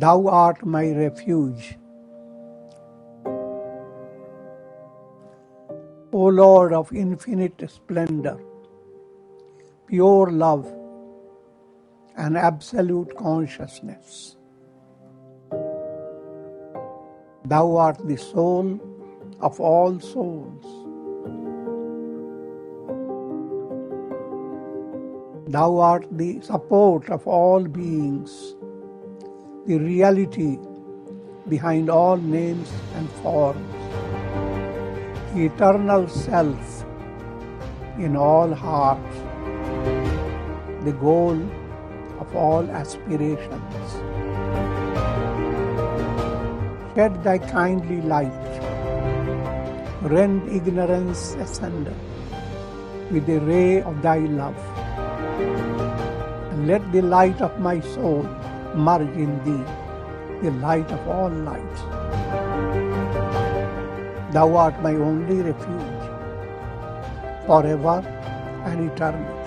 Thou art my refuge. O Lord of infinite splendor, pure love and absolute consciousness. Thou art the soul of all souls. Thou art the support of all beings, the reality behind all names and forms, the eternal self in all hearts, the goal of all aspirations. Shed thy kindly light, rend ignorance asunder with the ray of thy love, and let the light of my soul merge in thee, the light of all lights. Thou art my only refuge, forever and eternally.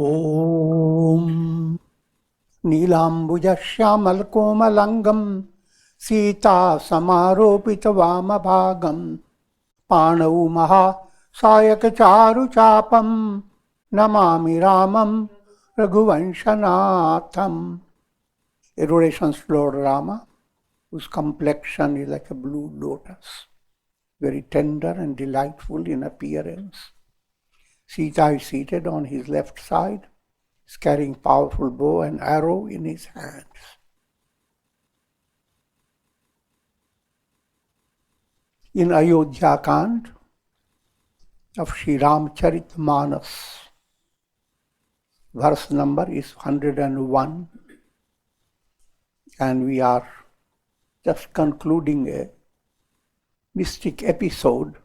Om Neelambuja Shyamal Komalangam Sita Samaropita Vamabhagam Panau Maha Sayaka Charu Chapam Namami Ramam Raghuvanshanatham. Adorations to Lord Rama, whose complexion is like a blue lotus, very tender and delightful in appearance. Sita is seated on his left side, is carrying powerful bow and arrow in his hands. In Ayodhya Kanda of Shri Ramcharitmanas, verse number is 101, and we are just concluding a mystic episode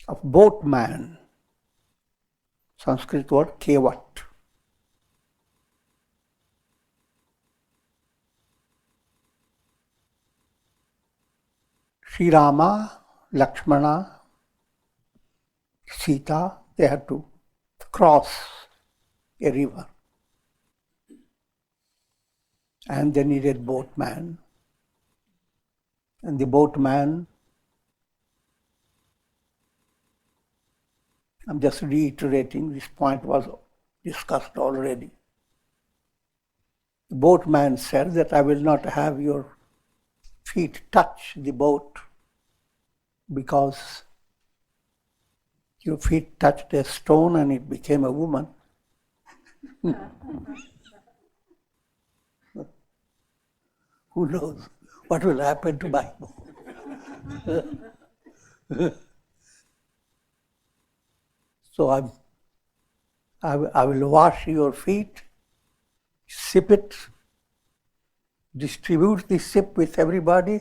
of boatman, Sanskrit word kevat. Sri Rama, Lakshmana, Sita, they had to cross a river, and they needed boatman. And the boatman, I'm just reiterating, this point was discussed already. The boatman said that I will not have your feet touch the boat because your feet touched a stone and it became a woman. Who knows what will happen to my boat? So I will wash your feet, sip it, distribute the sip with everybody.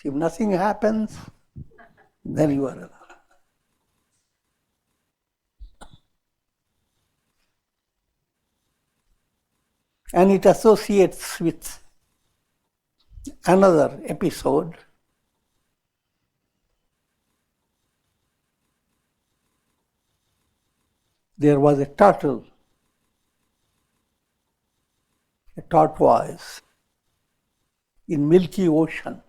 If nothing happens, then you are alive. And it associates with another episode. There was a turtle, a tortoise, in Milky Ocean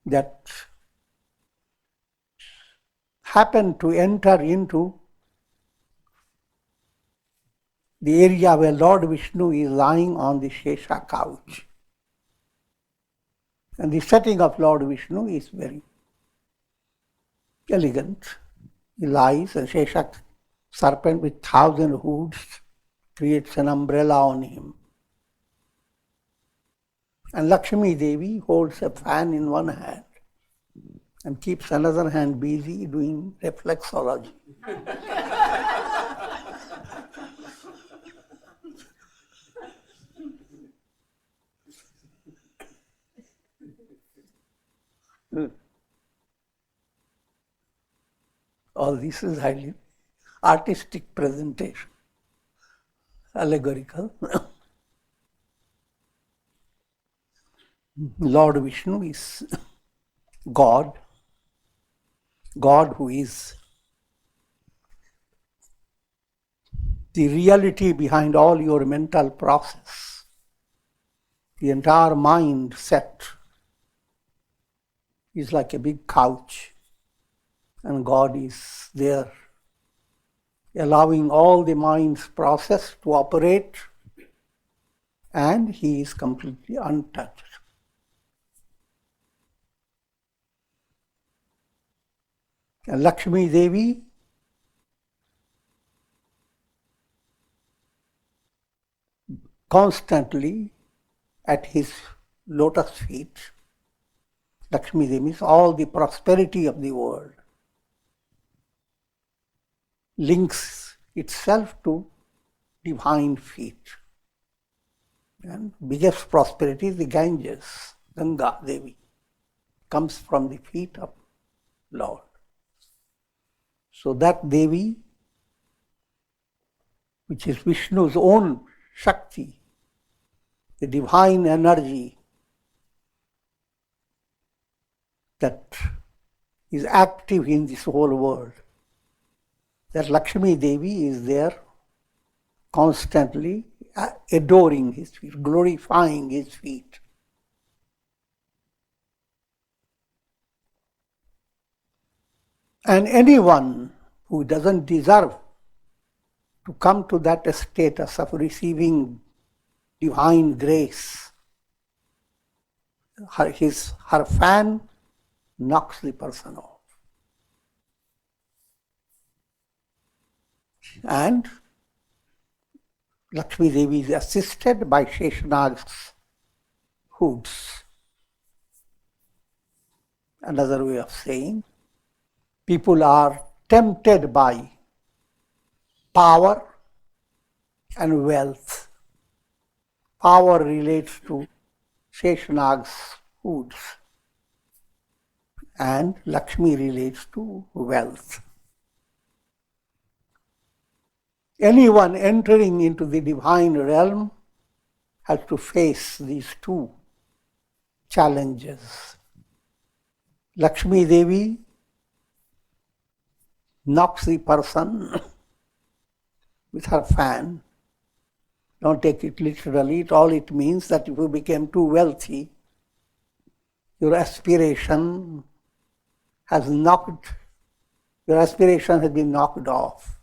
that happened to enter into the area where Lord Vishnu is lying on the Shesha couch. And the setting of Lord Vishnu is very elegant. He lies, a Shesha serpent with 1,000 hoods creates an umbrella on him. And Lakshmi Devi holds a fan in one hand and keeps another hand busy doing reflexology. All this is highly artistic presentation, allegorical. Lord Vishnu is God, God who is the reality behind all your mental process. The entire mind set is like a big couch, and God is there, allowing all the mind's process to operate, and He is completely untouched. And Lakshmi Devi constantly at His lotus feet. Lakshmi Devi means all the prosperity of the world links itself to divine feet. And biggest prosperity is the Ganges, Ganga Devi, comes from the feet of Lord. So that Devi, which is Vishnu's own Shakti, the divine energy that is active in this whole world, that Lakshmi Devi is there constantly adoring His feet, glorifying His feet. And anyone who doesn't deserve to come to that status of receiving divine grace, her fan knocks the person off. And Lakshmi Devi is assisted by Sheshanag's hoods. Another way of saying, people are tempted by power and wealth. Power relates to Sheshanag's hoods, and Lakshmi relates to wealth. Anyone entering into the divine realm has to face these two challenges. Lakshmi Devi knocks the person with her fan. Don't take it literally. All it means that if you became too wealthy, your aspiration has been knocked off.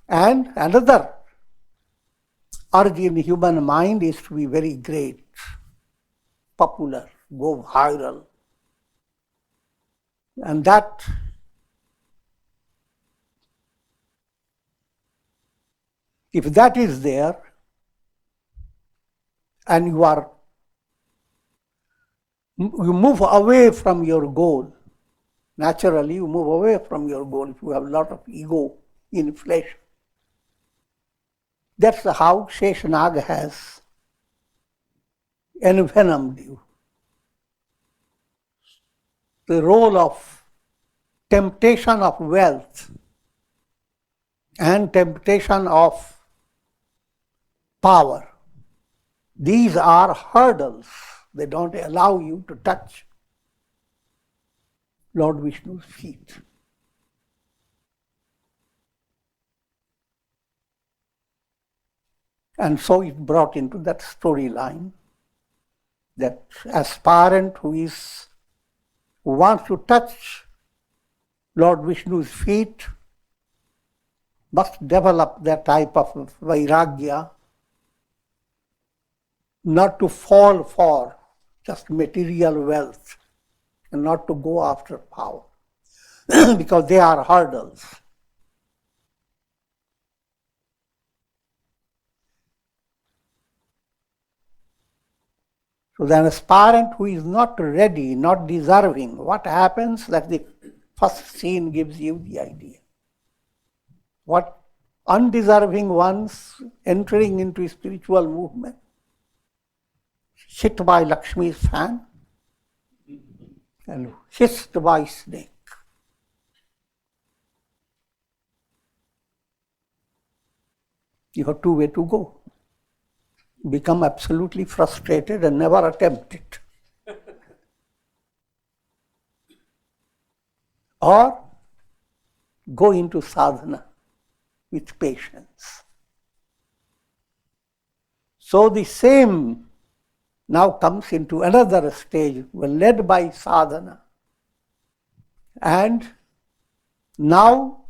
And another urge in the human mind is to be very great, popular, go viral. And that if that is there, and you move away from your goal, naturally you move away from your goal if you have a lot of ego inflation. That's how Sheshanag has envenomed you. The role of temptation of wealth and temptation of power, these are hurdles. They don't allow you to touch Lord Vishnu's feet. And so it brought into that storyline that aspirant who wants to touch Lord Vishnu's feet must develop that type of vairagya, not to fall for just material wealth and not to go after power, because they are hurdles. So the aspirant who is not ready, not deserving, what happens? That the first scene gives you the idea. What undeserving ones entering into spiritual movement, hit by Lakshmi's fan and hissed by snake. You have two ways to go. Become absolutely frustrated and never attempt it. Or go into sadhana with patience. So the same now comes into another stage, we're led by sadhana. And now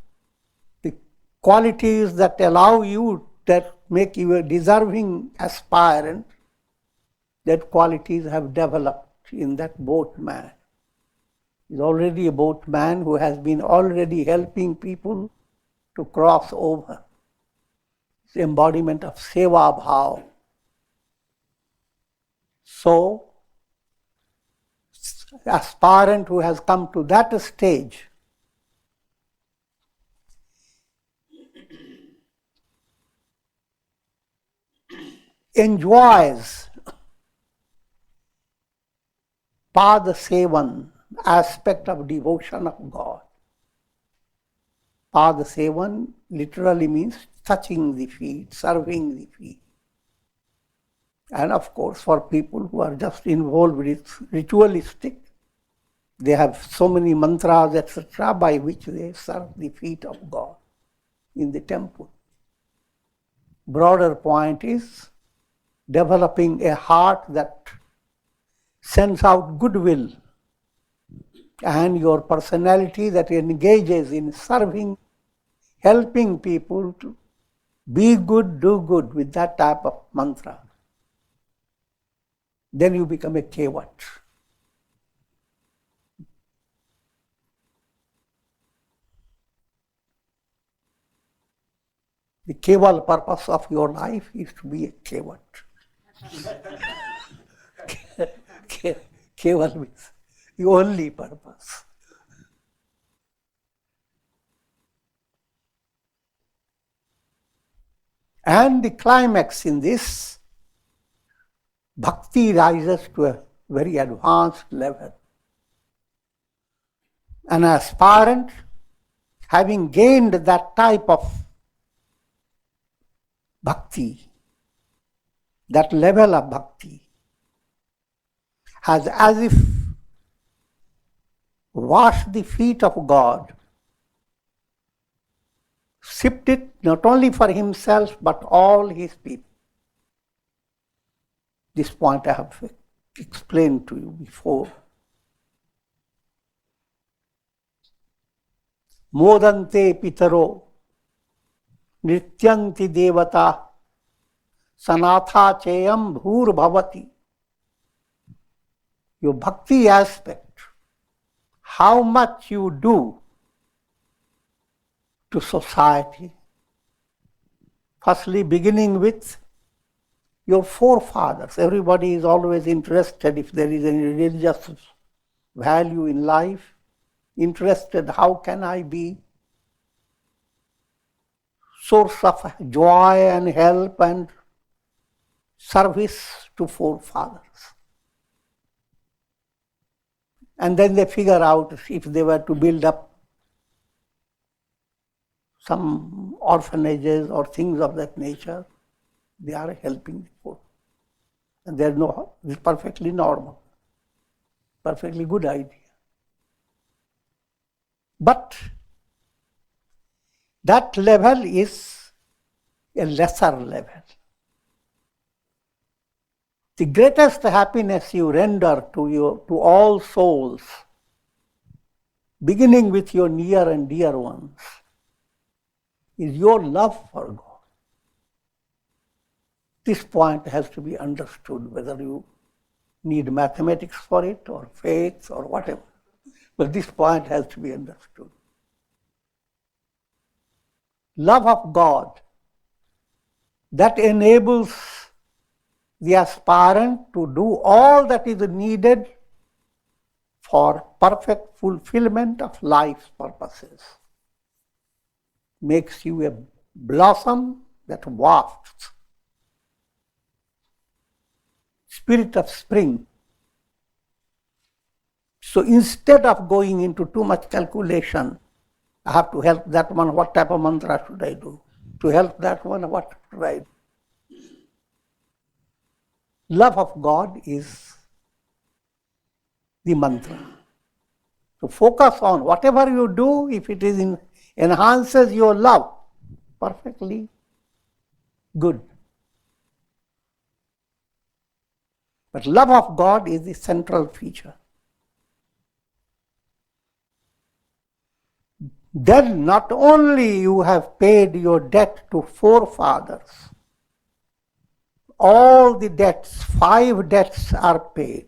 the qualities that allow you, that make you a deserving aspirant, that qualities have developed in that boatman. He's already a boatman who has been already helping people to cross over. It's the embodiment of seva bhav. So, aspirant who has come to that stage enjoys pada sevan, aspect of devotion of God. Pada sevan literally means touching the feet, serving the feet. And of course, for people who are just involved with ritualistic, they have so many mantras, etc., by which they serve the feet of God in the temple. Broader point is developing a heart that sends out goodwill, and your personality that engages in serving, helping people to be good, do good with that type of mantra. Then you become a kevat. The keval purpose of your life is to be a kevat. Keval means the only purpose. And the climax in this, bhakti rises to a very advanced level. An aspirant, having gained that type of bhakti, that level of bhakti, has as if washed the feet of God, sipped it not only for himself but all his people. This point I have explained to you before. Modante pitaro nrityanti devata sanatha cheyam bhur bhavati. Your bhakti aspect, how much you do to society. Firstly, beginning with your forefathers. Everybody is always interested if there is any religious value in life, interested how can I be source of joy and help and service to forefathers. And then they figure out if they were to build up some orphanages or things of that nature, they are helping the poor. And it's perfectly normal, perfectly good idea. But that level is a lesser level. The greatest happiness you render to all souls beginning with your near and dear ones, is your love for God. This point has to be understood, whether you need mathematics for it or faith or whatever. But this point has to be understood. Love of God, that enables the aspirant to do all that is needed for perfect fulfillment of life's purposes. Makes you a blossom that wafts. Spirit of spring. So instead of going into too much calculation, I have to help that one, what type of mantra should I do? To help that one, what should I do? Love of God is the mantra. So focus on whatever you do, if it is enhances your love, perfectly good. But love of God is the central feature. Then not only you have paid your debt to forefathers, all the debts, 5 debts are paid.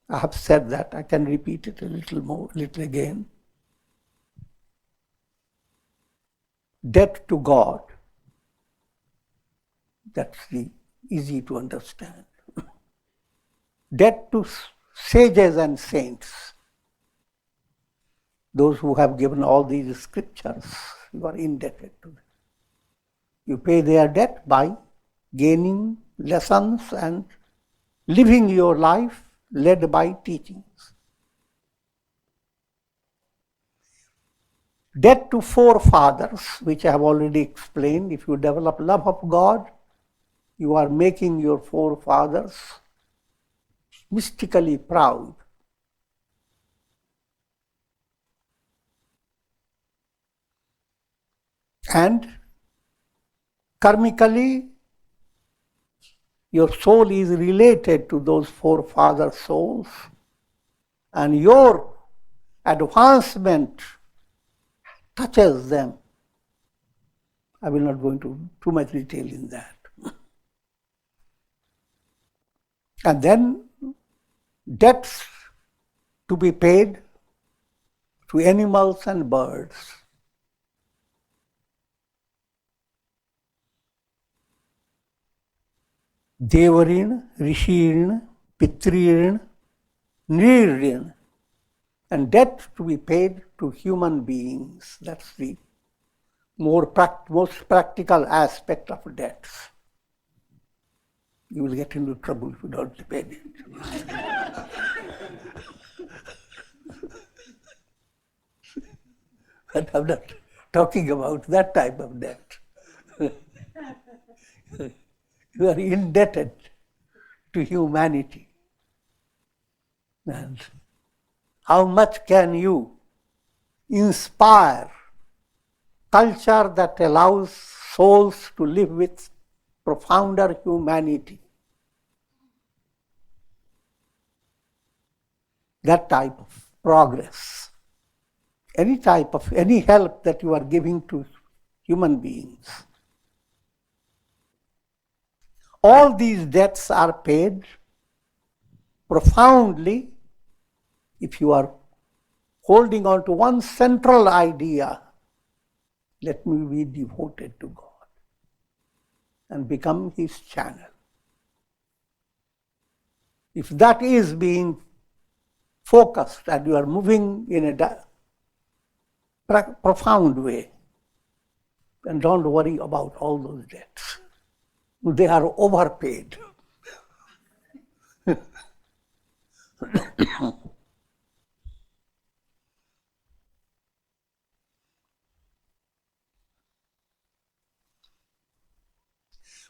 I have said that, I can repeat it a little again. Debt to God, that's easy to understand. Debt to sages and saints, those who have given all these scriptures, you are indebted to them. You pay their debt by gaining lessons and living your life led by teachings. Debt to forefathers, which I have already explained. If you develop love of God, you are making your forefathers mystically proud. And karmically, your soul is related to those forefather souls, and your advancement touches them. I will not go into too much detail in that. And then debts to be paid to animals and birds. Devarin, Rishirin, Pitririn, Nirin, and debt to be paid to human beings. That's the most practical aspect of debts. You will get into trouble if you don't pay it. But I'm not talking about that type of debt. You are indebted to humanity. And how much can you inspire culture that allows souls to live with profounder humanity? That type of progress. Any help that you are giving to human beings. All these debts are paid profoundly if you are holding on to one central idea. Let me be devoted to God and become His channel. If that is being focused and you are moving in a profound way, then don't worry about all those debts. They are overpaid.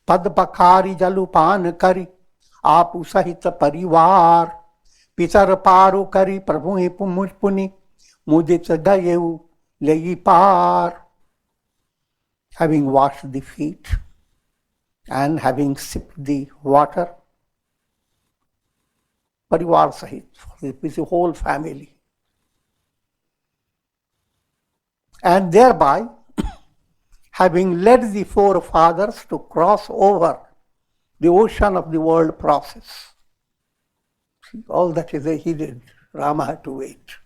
पद पखारी जलुपान करी आपु सहित परिवार पितर पारु करी प्रभु पुनि मुदित गयेउ लई पार. Having washed the feet and having sipped the water, parivar sahit, with the whole family, and thereby having led the forefathers to cross over the ocean of the world process. See, all that is he did. Rama had to wait.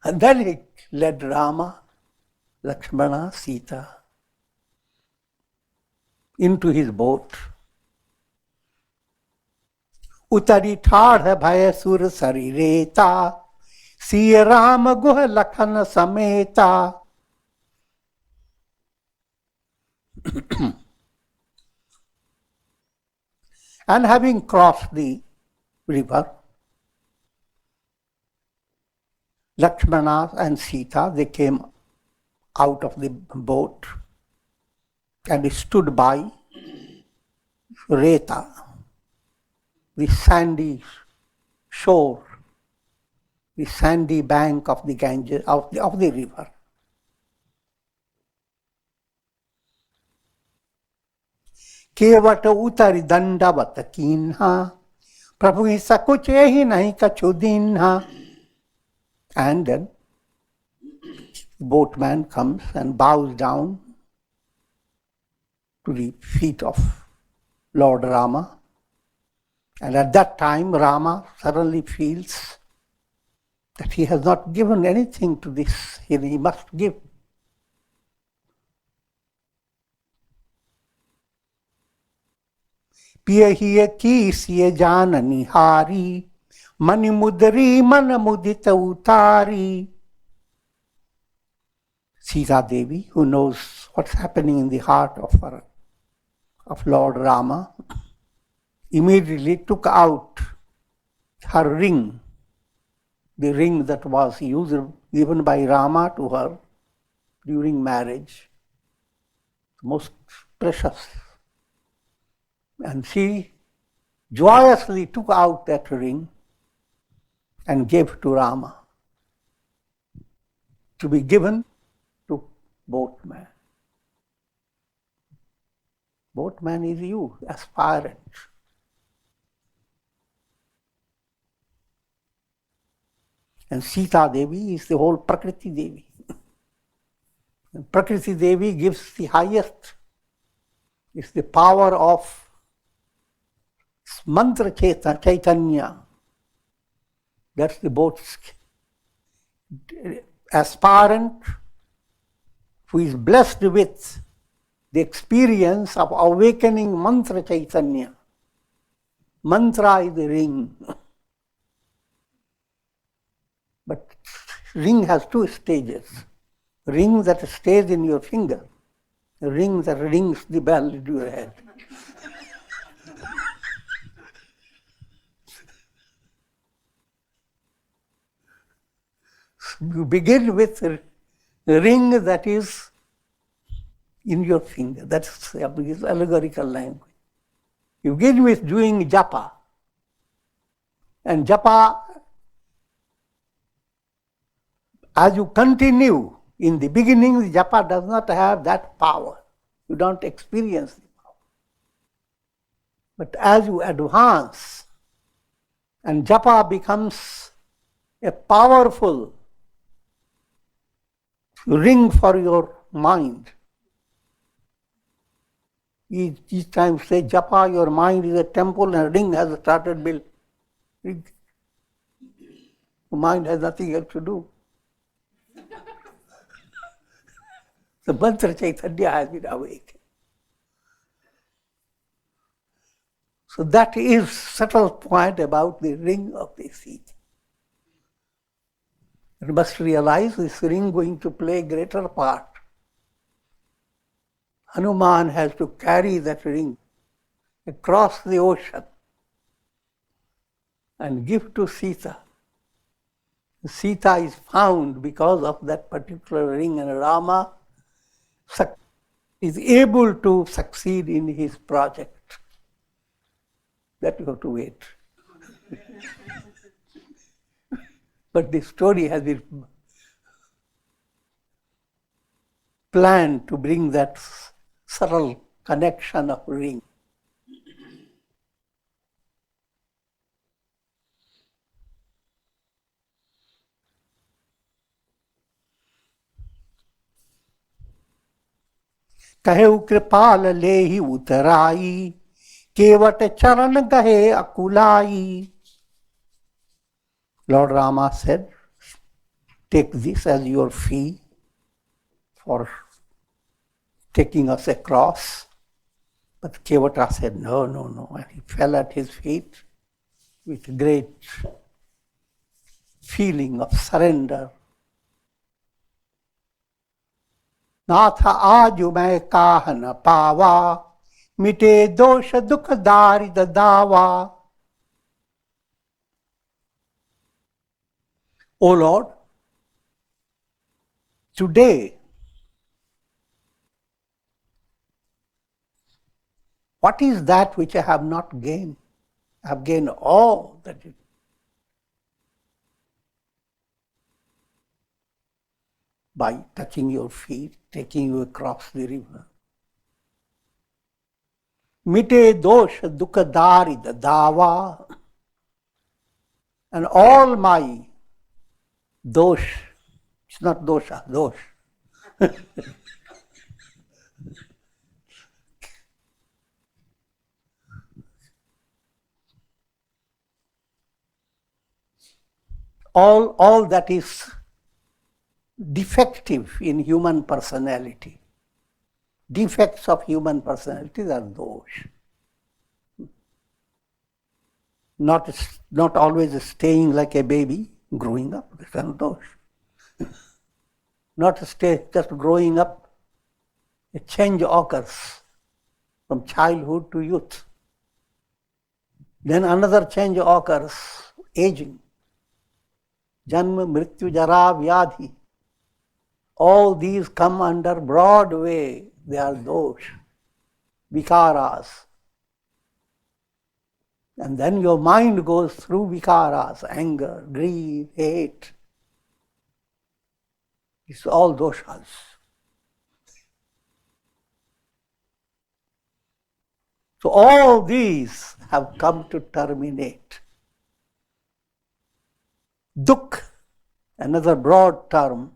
And then he led Rama, Lakshmana, Sita into his boat. Utari thadh bhaya sur sarireta, siya Rama guha lakhan sameta. And having crossed the river, Lakshmana and Sita, they came out of the boat and stood by Reta, the sandy shore, the sandy bank of the Ganges, of the river. Kevata utari dandavata kinha, Prabhu sakuchehi nahi kachudinha. And then the boatman comes and bows down to the feet of Lord Rama. And at that time, Rama suddenly feels that he has not given anything to this. He must give. Piya hiya ki siya janani hari, mani mudari mana mudita utari. Sita Devi, who knows what's happening in the heart of Lord Rama, immediately took out her ring, the ring that was given by Rama to her during marriage, most precious. And she joyously took out that ring and gave to Rama to be given to boatman. Boatman is you, aspirant. And Sita Devi is the whole Prakriti Devi. And Prakriti Devi gives the highest, it's the power of mantra chaitanya. That's the boat's aspirant who is blessed with the experience of awakening mantra chaitanya. Mantra is the ring. But ring has two stages. Ring that stays in your finger. A ring that rings the bell in your head. You begin with a ring that is in your finger. That's allegorical language. You begin with doing japa. And japa, as you continue, in the beginning, the japa does not have that power. You don't experience the power. But as you advance, and japa becomes a powerful ring for your mind. Each time say japa, your mind is a temple and a ring has started built. The mind has nothing else to do. The mantra chaitanya has been awakened. So that is subtle point about the ring of the Sita. You must realize this ring going to play a greater part. Hanuman has to carry that ring across the ocean and give to Sita. Sita is found because of that particular ring, and Rama is able to succeed in his project. That you have to wait. But the story has been planned to bring that subtle connection of ring. कहु कृपाल लेहि उतराई, केवट charan gahe akulai. Lord Rama said, take this as your fee for taking us across. But Kevata said, no, no, no. And he fell at his feet with great feeling of surrender. Natha aaju main kaah na pawa, mite dosha dukh darid dawa. O Lord, today, what is that which I have not gained? I have gained all that is. By touching your feet, taking you across the river. Mite dosha dukha darid dawa. And all my dosh, it's not dosha, dosh. all that is defective in human personality. Defects of human personality are dosh. Not always staying like a baby, growing up, that's a dosh. Not just growing up, a change occurs from childhood to youth. Then another change occurs, aging. Janma, Mrityu, Jara, Vyadhi. All these come under broad way. They are dosh, vikaras. And then your mind goes through vikaras, anger, greed, hate. It's all doshas. So all these have come to terminate. Dukh, another broad term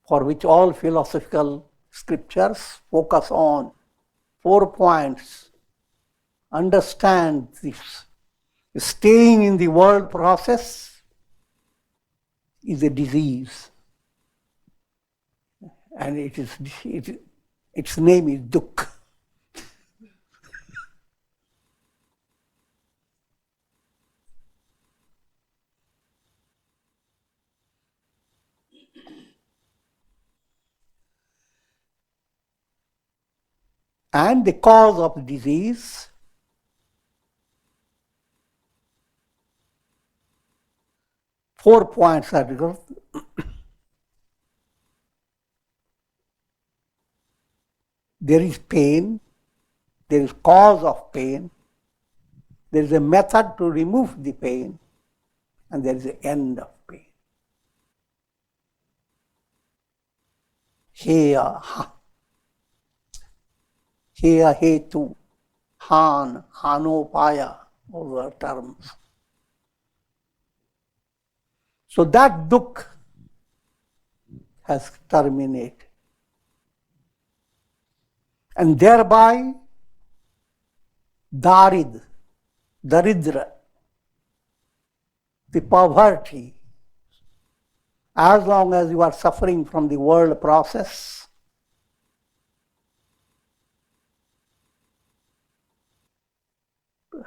for which all philosophical scriptures focus on 4 points. Understand this. Staying in the world process is a disease. And its name is Dukh. And the cause of disease four points are because there is pain, there is cause of pain, there is a method to remove the pain, and there is an end of pain. Heya, hetu, han, hanopaya, all are terms. So that dukh has terminated. And thereby, daridra, the poverty, as long as you are suffering from the world process,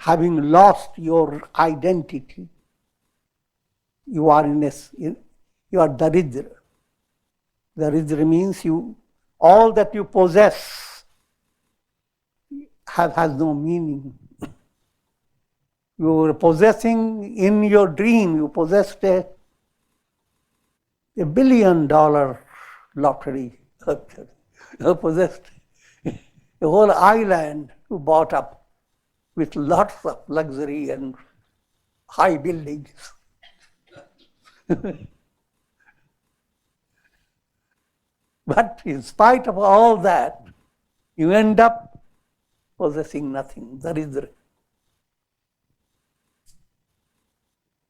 having lost your identity, you are daridra. Daridra means all that you possess has no meaning. You were possessing in your dream, you possessed a $1 billion lottery. You possessed a whole island you bought up with lots of luxury and high buildings. But in spite of all that, you end up possessing nothing. Daridra.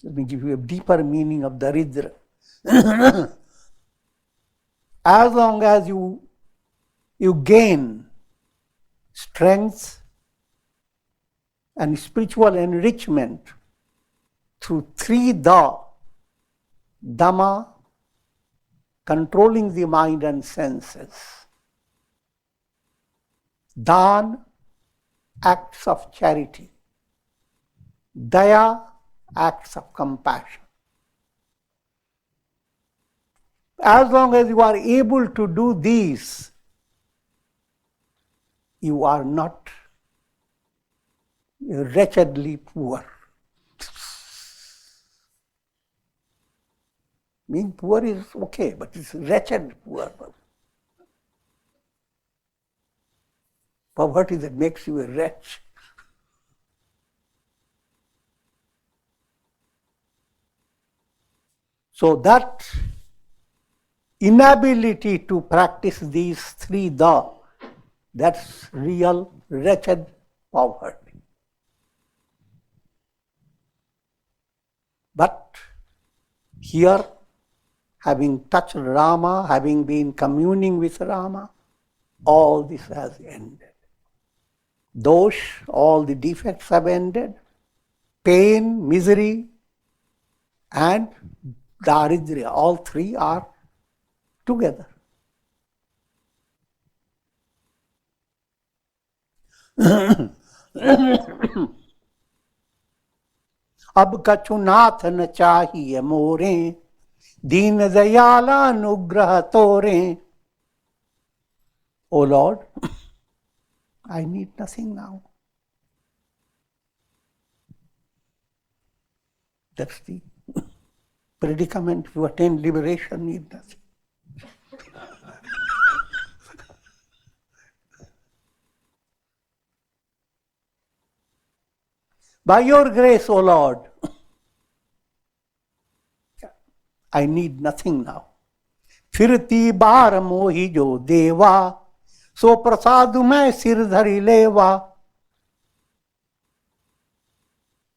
Let me give you a deeper meaning of daridra. As long as you you gain strength and spiritual enrichment through three Dhamma, controlling the mind and senses. Dan, acts of charity. Daya, acts of compassion. As long as you are able to do these, you are not wretchedly poor. Being poor is okay, but it's wretched poor. Poverty that makes you a wretch. So that inability to practice these three that's real wretched poverty. But here, having touched Rama, having been communing with Rama, all this has ended. Dosh, all the defects have ended. Pain, misery, and daridrya, all three are together. अब कछु नाथ न चाहिए मोरे, दीन दयाला अनुग्रह तोरे. O Lord, I need nothing now. That's the predicament. To attain liberation, need nothing. By your grace, O Lord, I need nothing now. फिरती बार मोहि जो देवा, सो प्रसाद मैं सिर धरि लेवा.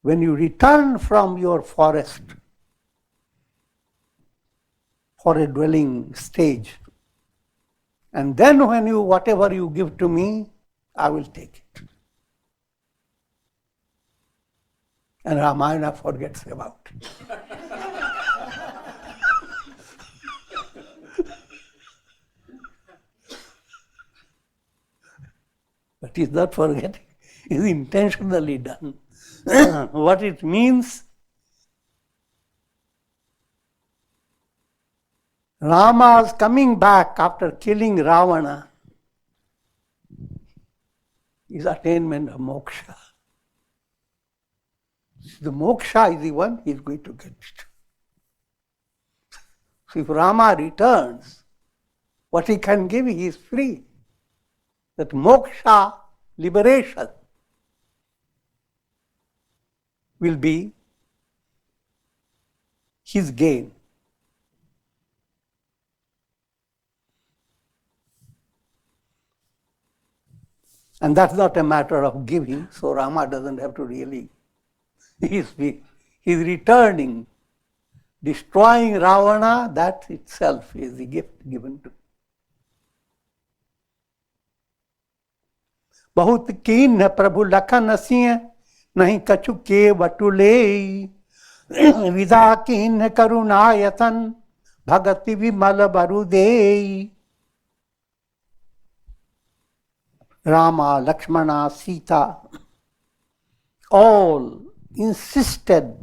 When you return from your forest for a dwelling stage, and then when whatever you give to me, I will take it. And Ramayana forgets about it. But he's not forgetting. It's intentionally done. What it means, Rama's coming back after killing Ravana is attainment of moksha. The moksha is the one he is going to get it. So if Rama returns, what he can give, he is free. That moksha, liberation, will be his gain. And that's not a matter of giving, so Rama doesn't have to really. He's returning, destroying Ravana, that itself is the gift given to him. बहुत कीन प्रभु लखन सिंह, नहीं कछु के बटुले. विदा कीन करुणायतन, भगति विमल बरुदे. Rama, Lakshmana, Sita, all insisted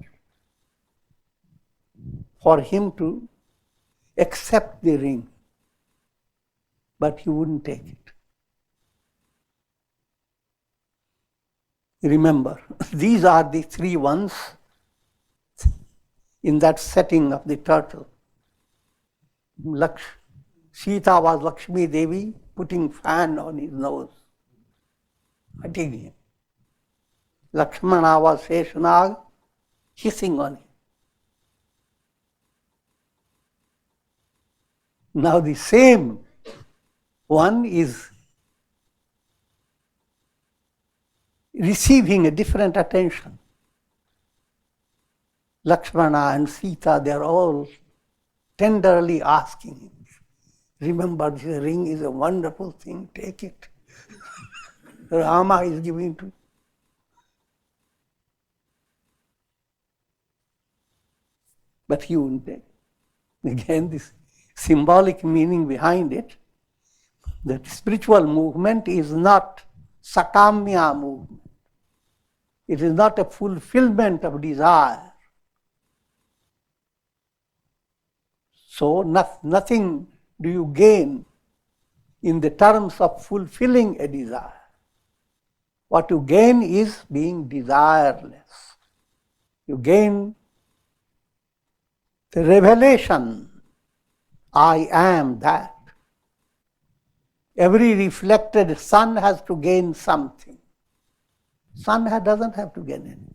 for him to accept the ring, but he wouldn't take it. Remember, these are the three ones in that setting of the turtle. Sita was Lakshmi Devi putting fan on his nose, hurting him. Lakshmana was Sheshanag hissing on him. Now the same one is receiving a different attention. Lakshmana and Sita, they are all tenderly asking him, Remember, this ring is a wonderful thing, take it. Rama is giving to you. But you wouldn't take. Again, this symbolic meaning behind it, that spiritual movement is not sakamya movement. It is not a fulfillment of desire. So nothing do you gain in the terms of fulfilling a desire. What you gain is being desireless. You gain the revelation, I am that. Every reflected sun has to gain something. Sun doesn't have to gain anything.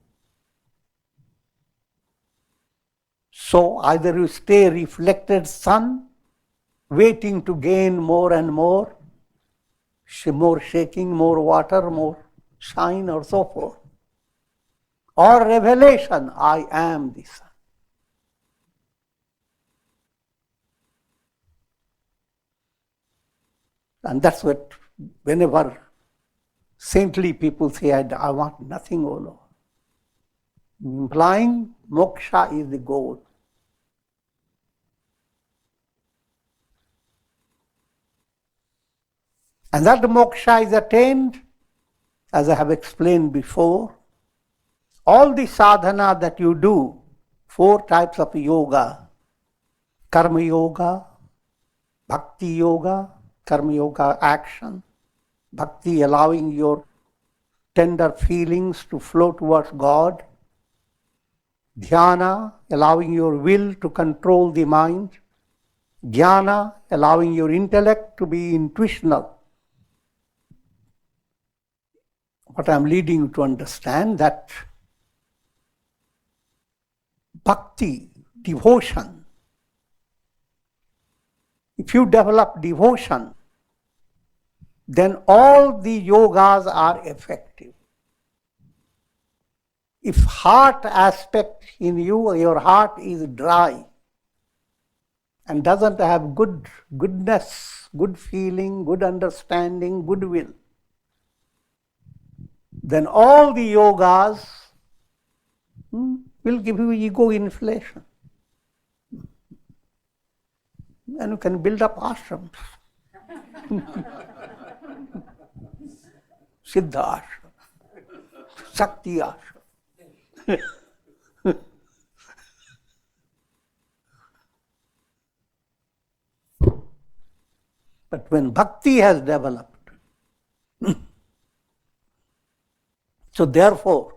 So either you stay reflected sun, waiting to gain more and more shaking, more water, more shine, or so forth. Or revelation, I am the sun. And that's what, whenever saintly people say, I want nothing, O Lord, implying moksha is the goal. And that moksha is attained, as I have explained before. All the sadhana that you do, 4 types of yoga, karma yoga, bhakti yoga, karma yoga action, bhakti allowing your tender feelings to flow towards God, dhyana allowing your will to control the mind, jnana allowing your intellect to be intuitional. What I am leading you to understand, that bhakti, devotion, if you develop devotion, then all the yogas are effective. If heart aspect in you, your heart is dry and doesn't have goodness, good feeling, good understanding, good will, then all the yogas will give you ego inflation. And you can build up ashrams. Siddha ashram, Shakti ashram. But when bhakti has developed, so therefore,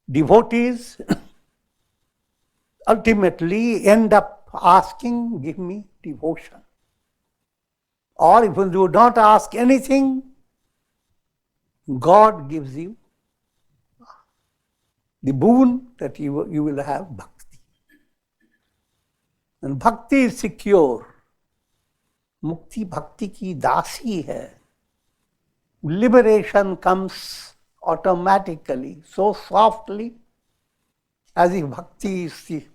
devotees ultimately end up asking, give me devotion. Or if you do not ask anything, God gives you the boon that you will have bhakti. And bhakti is secure. Mukti bhakti ki dasi hai. Liberation comes automatically, so softly, as if bhakti is the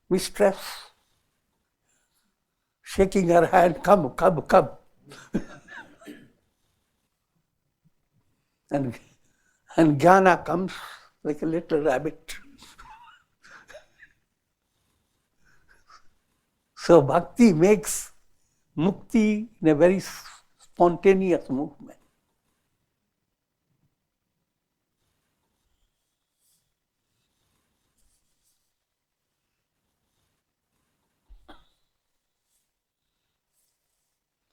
mistress, shaking her hand, come. and jnana comes like a little rabbit. So bhakti makes mukti in a very spontaneous movement.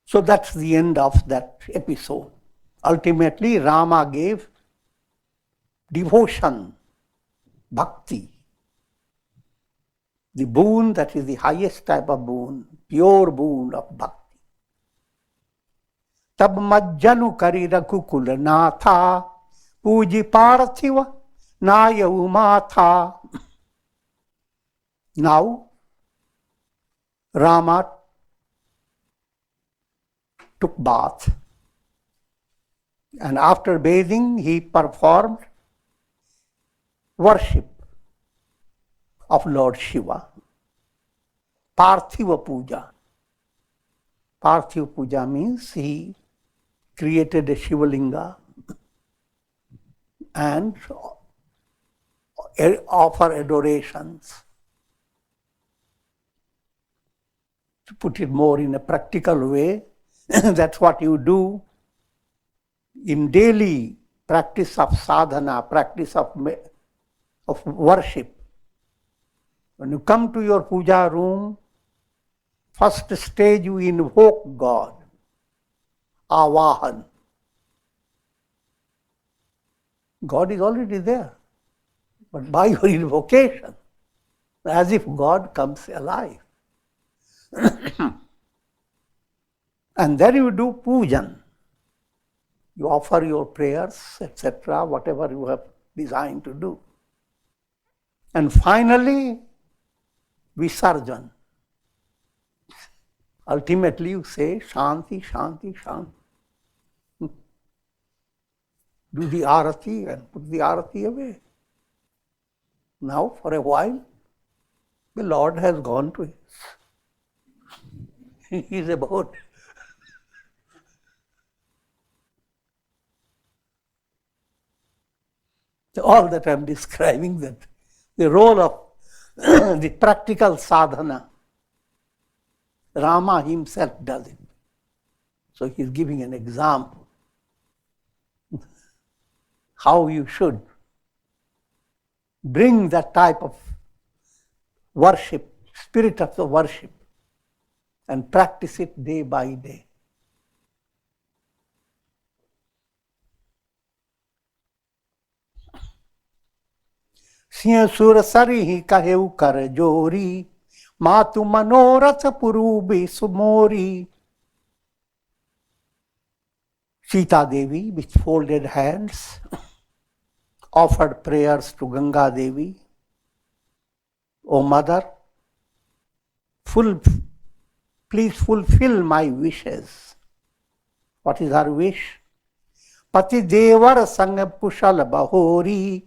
So that's the end of that episode. Ultimately, Rama gave devotion, bhakti, the boon that is the highest type of boon, pure boon of bhakti. Tab majjanu kari raghukul natha, puji parthiva naya umatha. Now, Rama took bath, and after bathing he performed worship of Lord Shiva, Parthiva Puja. Parthiv Puja means he created a Shivalinga and offer adorations. To put it more in a practical way, that's what you do in daily practice of sadhana, practice of worship. When you come to your puja room, first stage you invoke God, avahan. God is already there, but by your invocation, as if God comes alive. And then you do pujan. You offer your prayers, etc., whatever you have designed to do. And finally, Visarjan. Ultimately, you say, Shanti, Shanti, Shanti. Do the arati and put the arati away. Now, for a while, the Lord has gone to his. He is about. All that I am describing, that the role of the practical sadhana, Rama himself does it. So he is giving an example how you should bring that type of worship, spirit of the worship, and practice it day by day. Singh सुर सरी ही कहेउ कर जोरी, मातु मनोरथ पुरूबी सुमोरी. Sita Devi, with folded hands, offered prayers to Ganga Devi. O Mother, please fulfill my wishes. What is her wish? Pati Devar Sang Pushal Bahori,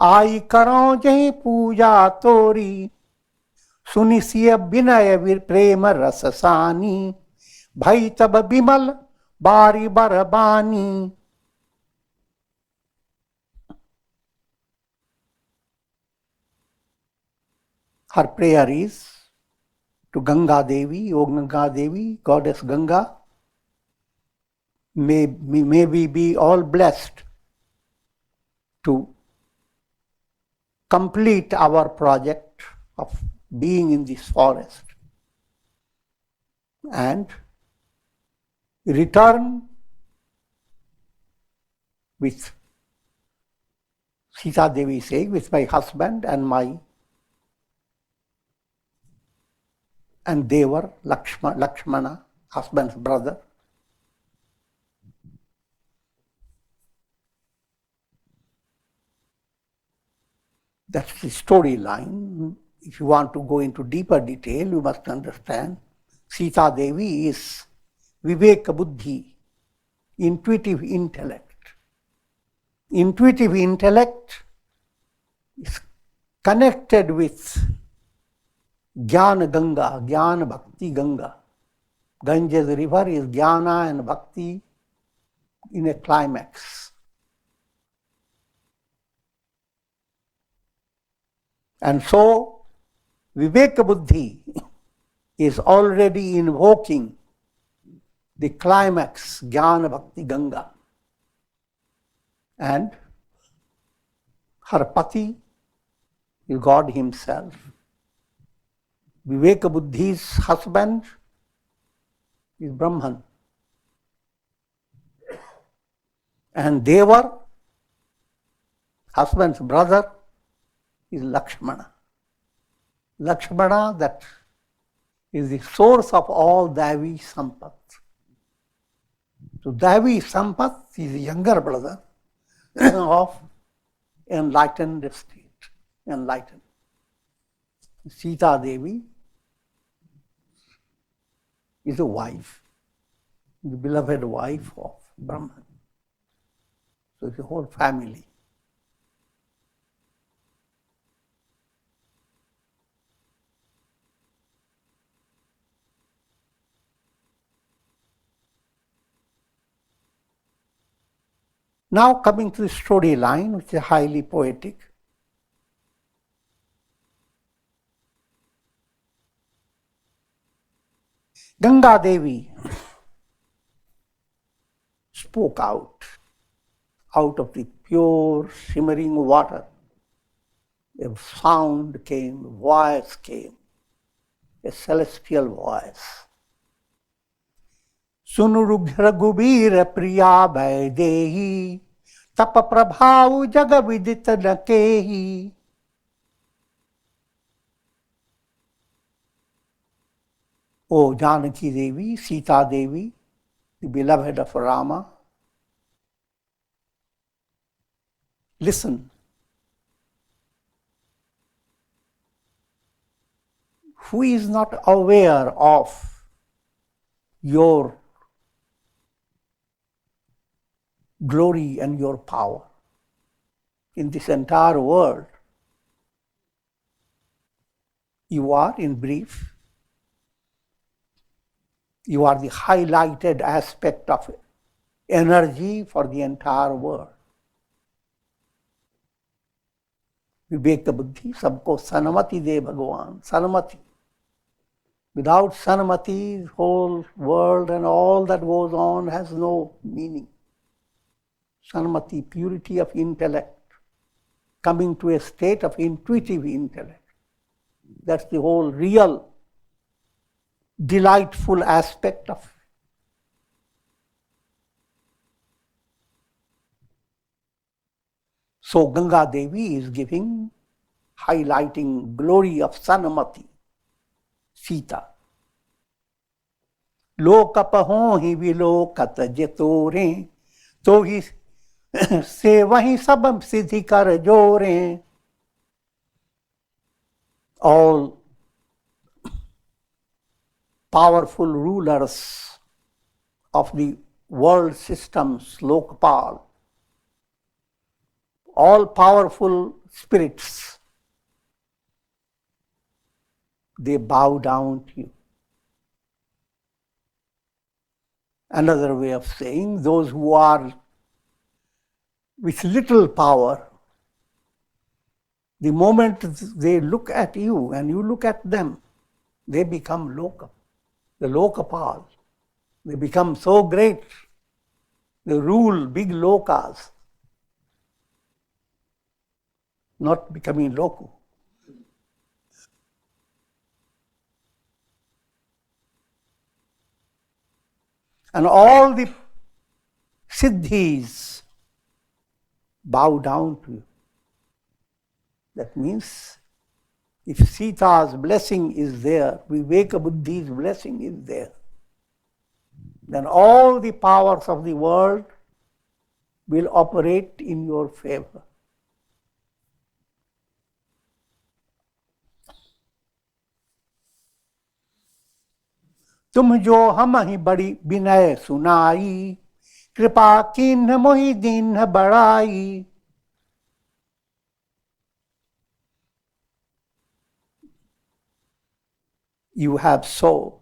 आई करो जही पूजा तोरी. सुनि सिय विनय वीर प्रेम रस सानी, भई तब बिमल बारी बरबानी. Her prayer is to Ganga Devi, O Ganga Devi, Goddess Ganga, may we be all blessed to complete our project of being in this forest and return with, Sita Devi saying, with my husband and Devar, Lakshmana, husband's brother. That's the storyline. If you want to go into deeper detail, you must understand Sita Devi is Viveka Buddhi, intuitive intellect. Intuitive intellect is connected with Jnana Ganga, Jnana Bhakti Ganga. Ganges river is Jnana and Bhakti in a climax. And so, Viveka Buddhi is already invoking the climax, Jnana Bhakti Ganga. And her Pati is God himself. Viveka Buddhi's husband is Brahman. And Devar, husband's brother, is Lakshmana. Lakshmana, that is the source of all Davi Sampat. So Davi Sampat is the younger brother of enlightened state, enlightened. Sita Devi is a wife, the beloved wife of Brahman. So it's a whole family. Now coming to the storyline, which is highly poetic. Ganga Devi spoke out of the pure shimmering water. A sound came, a voice came, a celestial voice. Sunu Raghubir Priya Vaidehi Tapa Prabhav Jagavidita Nakehi. O Janaki Devi, Sita Devi, the beloved of Rama, listen. Who is not aware of your glory and your power in this entire world? You are, in brief, you are the highlighted aspect of energy for the entire world. Vivek buddhi sabko sanamati de Bhagavan. Sanamati. Without sanamati, the whole world and all that goes on has no meaning. Sanamati, purity of intellect, coming to a state of intuitive intellect. That's the whole real, delightful aspect of it. So Ganga Devi is giving, highlighting glory of Sanamati, Sita. Lokapahon hi vilokat jetore, to hi se wahi sabam siddhi kar jore. All powerful rulers of the world systems, Lokpal, all powerful spirits, they bow down to you. Another way of saying, those who are with little power, the moment they look at you and you look at them, they become Loka, the Lokapal. They become so great. They rule big Lokas, not becoming Loku. And all the siddhis bow down to you. That means if Sita's blessing is there, Viveka Buddhi's blessing is there, then all the powers of the world will operate in your favor. तुम जो हम ही बड़ी विनय सुनाई, कृपा कीन्ह मोहि दीन्ह बड़ाई. You have so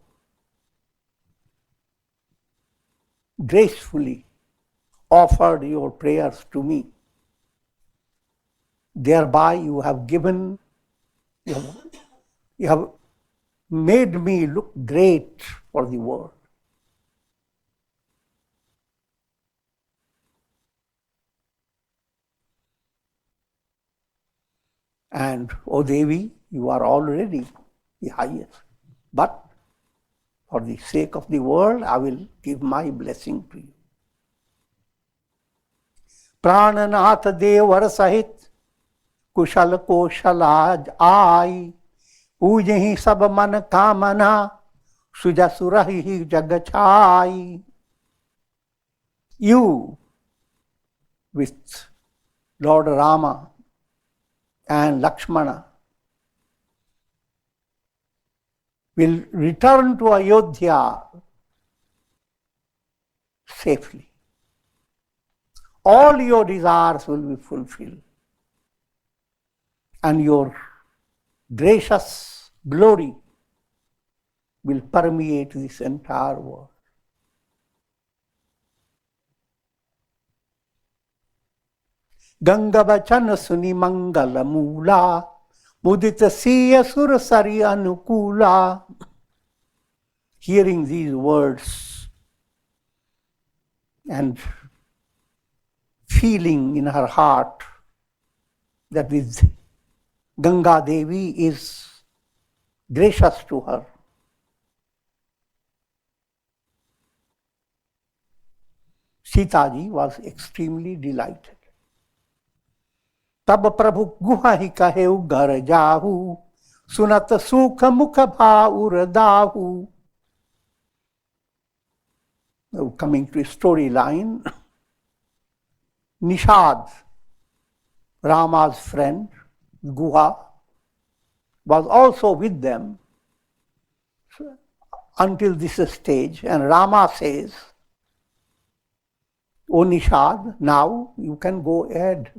gracefully offered your prayers to me. Thereby you have given, you have made me look great for the world. And, O Devi, you are already the highest. But for the sake of the world, I will give my blessing to you. Prananath Devar Sahit Kushal Koshalaj Ai Pujahi Sab Man Kamana Sujasurahi Jagachai. You, with Lord Rama and Lakshmana, will return to Ayodhya safely. All your desires will be fulfilled, and your gracious glory will permeate this entire world. Ganga bachan suni mangala mula, mudita siya sur sari anukula. Hearing these words and feeling in her heart that with Ganga Devi is gracious to her, Sita ji was extremely delighted. Tab Prabhu guha hi kaheu gar jahu, sunat sukha mukha bhaur dahu. Now coming to a storyline, Nishad, Rama's friend, Guha, was also with them until this stage, and Rama says, "O Nishad, now you can go ahead,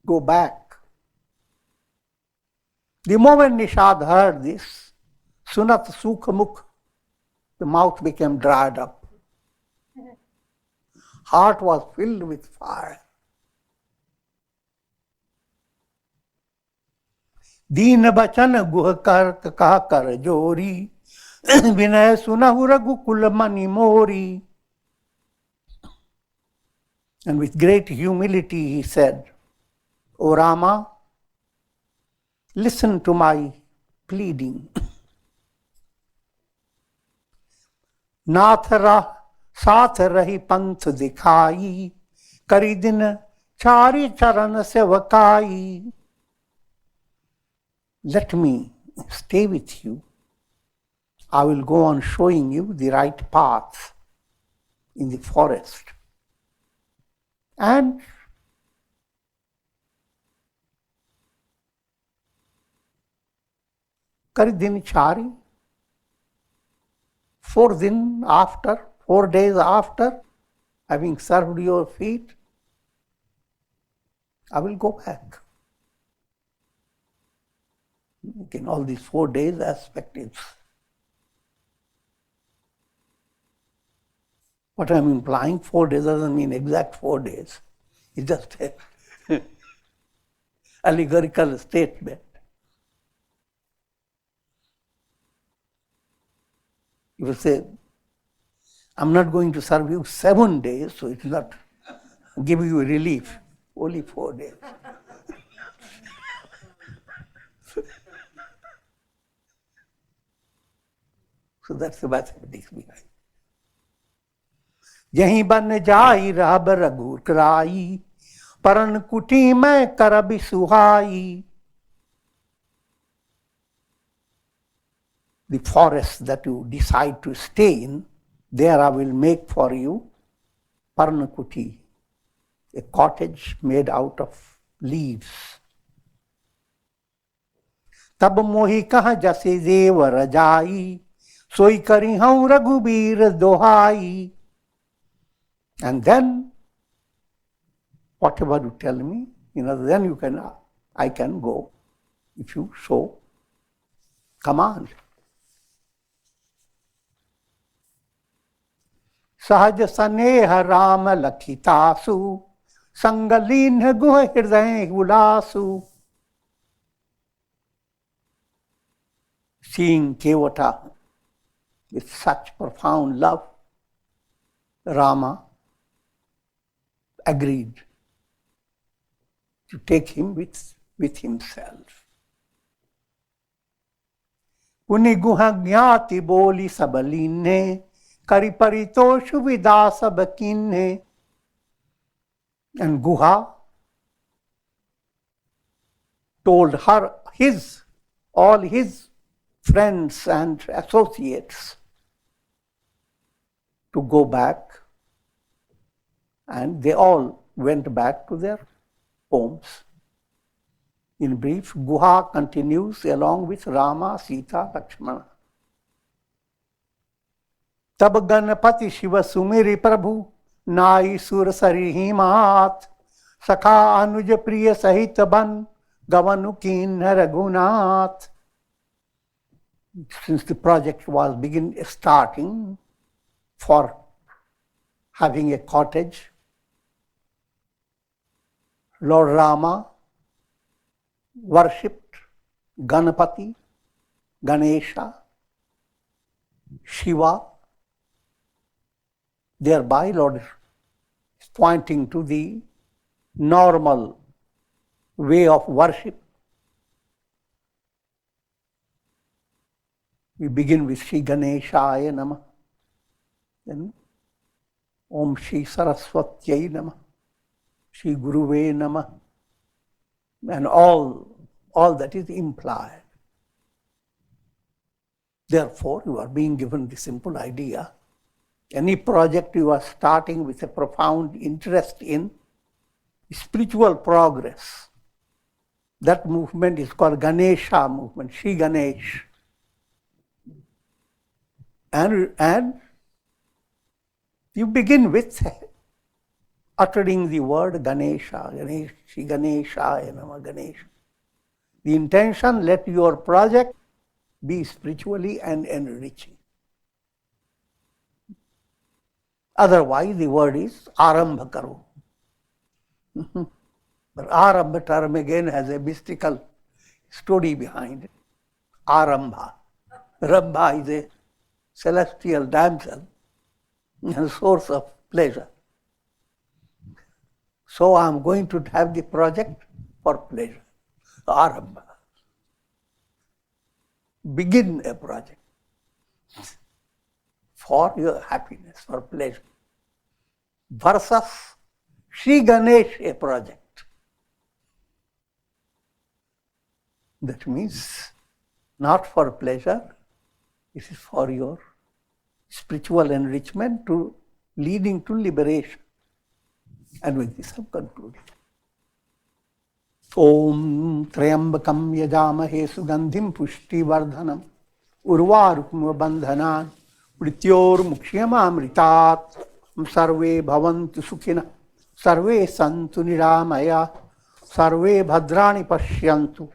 go back." The moment Nishad heard this, Sunat Sukhamukh, the mouth became dried up. Heart was filled with fire. दीन बचन गुह कर कहा कर जोरी, विनय सुनहु रघुकुल मनि मोरी. And with great humility he said, "O Rama, listen to my pleading. नाथ साथ रही पंथ दिखाई, करी दिन चारि चरण सेवकाई. Let me stay with you. I will go on showing you the right path in the forest. And kari din chari, 4 days after, having served your feet, I will go back. In all these 4 days aspect is what I am implying. 4 days doesn't mean exact 4 days. It's just an allegorical statement. You will say, I'm not going to serve you 7 days, so it will not give you relief. Only 4 days. So that's the mathematics behind. यहीं बन जाई राब रघुर कराई, परन कुटी में करबि सुहाई. The forest that you decide to stay in, there I will make for you Parnakuti, a cottage made out of leaves. तब मोहि कहा जसे देव रजाई, सोई करी हूँ रघुबीर दोहाई. And then, whatever you tell me, then I can go, if you so command. सहज स्नेह राम लखितासु, संगलीन गुह हृदय उलासु. Seeing Kevata with such profound love, Rama agreed to take him with himself. Uni guha jnati boli sabaline, kari paritoshu vida sabakine. And Guha told her all his friends and associates to go back, and they all went back to their homes. In brief, Guha continues along with Rama, Sita, Lakshmana. तब गणपति शिव सुमिरि प्रभु, नाई सुर सरिहि मात. सखा अनुज प्रिय सहित बन, गवनु कीन Raghunath. Since the project was starting for having a cottage, Lord Rama worshipped Ganapati, Ganesha, Shiva. Thereby, Lord is pointing to the normal way of worship. We begin with Shri Ganeshaya Namah, then Om Shri Saraswatyai Namah, Shri Guruve Namah, and all that is implied. Therefore, you are being given the simple idea. Any project you are starting with a profound interest in spiritual progress, that movement is called Ganesha movement, Shri Ganesh. And you begin with uttering the word Ganesha, Ganesh, Shri Ganeshaya Namah, Ganesh. The intention, let your project be spiritually and enriching. Otherwise, the word is Arambha Karo. But Arambha term again has a mystical story behind it. Arambha. Rambha is a celestial damsel and a source of pleasure. So I am going to have the project for pleasure. Arambha. Begin a project for your happiness, for pleasure. Versus Shri Ganesh, a project. That means not for pleasure, it is for your spiritual enrichment to leading to liberation. And with this I have concluded. Om Trayambakam Yajamahe Sugandhim Pushti Vardhanam Urvarukma Bandhanan Mrityor Mukhyamamritat Sarve Bhavantu Sukhina Sarve Santu Niramaya Sarve Bhadrani Pashyantu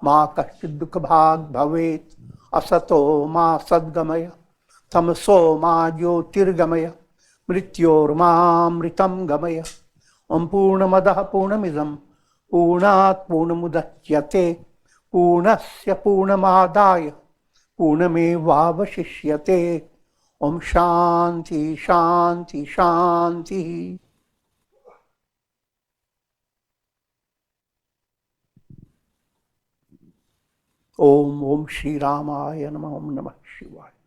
Ma Kashchid Dukha Bhag Bhavet Asato Ma Sadgamaya Tamaso Ma Jyotirgamaya Mrityor Ma Mritam Gamaya Om Purnamadaha Purnamidam Purnat Purnamudachyate Purnasya Purnamadaya Purnamevavashishyate Om Shanti Shanti Shanti. Om Shri Ramaya Namah Om Namah Shivaya.